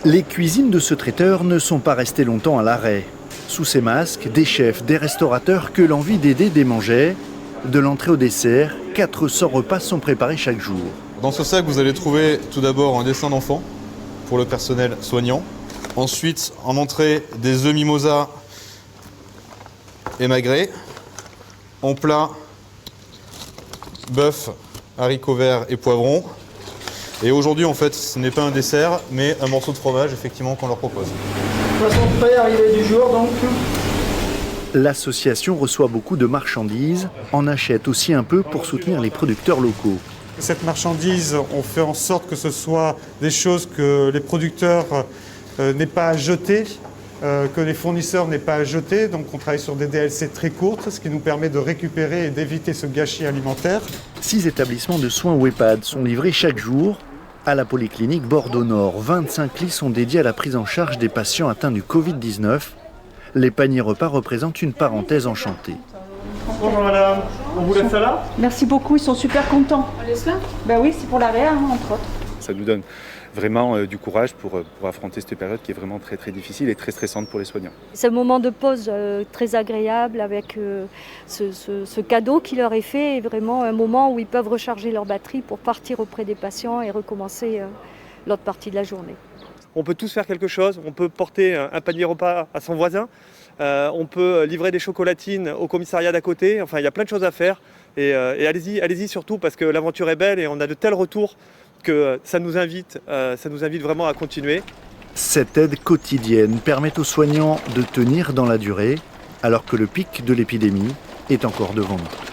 Les cuisines de ce traiteur ne sont pas restées longtemps à l'arrêt. Sous ces masques, des chefs, des restaurateurs que l'envie d'aider démangeait. De l'entrée au dessert, 400 repas sont préparés chaque jour. Dans ce sac, vous allez trouver tout d'abord un dessin d'enfant pour le personnel soignant. Ensuite, en entrée, des œufs mimosa émagrés. En plat, bœuf, haricots verts et poivrons. Et aujourd'hui, en fait, ce n'est pas un dessert, mais un morceau de fromage, effectivement, qu'on leur propose. Poisson frais arrivé du jour, donc. L'association reçoit beaucoup de marchandises, en achète aussi un peu pour soutenir les producteurs locaux. Cette marchandise, on fait en sorte que ce soit des choses que les producteurs n'aient pas à jeter, que les fournisseurs n'aient pas à jeter. Donc on travaille sur des DLC très courtes, ce qui nous permet de récupérer et d'éviter ce gâchis alimentaire. 6 établissements de soins ou EHPAD sont livrés chaque jour. À la polyclinique Bordeaux-Nord, 25 lits sont dédiés à la prise en charge des patients atteints du Covid-19. Les paniers repas représentent une parenthèse enchantée. Bonjour madame, on vous laisse ça là? Merci beaucoup, ils sont super contents. On laisse là? Ben oui, c'est pour la réa, entre autres. Ça nous donne vraiment du courage pour affronter cette période qui est vraiment très très difficile et très stressante pour les soignants. C'est un moment de pause très agréable avec ce cadeau qui leur est fait, et vraiment un moment où ils peuvent recharger leur batterie pour partir auprès des patients et recommencer l'autre partie de la journée. On peut tous faire quelque chose, on peut porter un panier repas à son voisin, on peut livrer des chocolatines au commissariat d'à côté, enfin il y a plein de choses à faire et allez-y surtout parce que l'aventure est belle et on a de tels retours que ça nous invite vraiment à continuer. Cette aide quotidienne permet aux soignants de tenir dans la durée alors que le pic de l'épidémie est encore devant nous.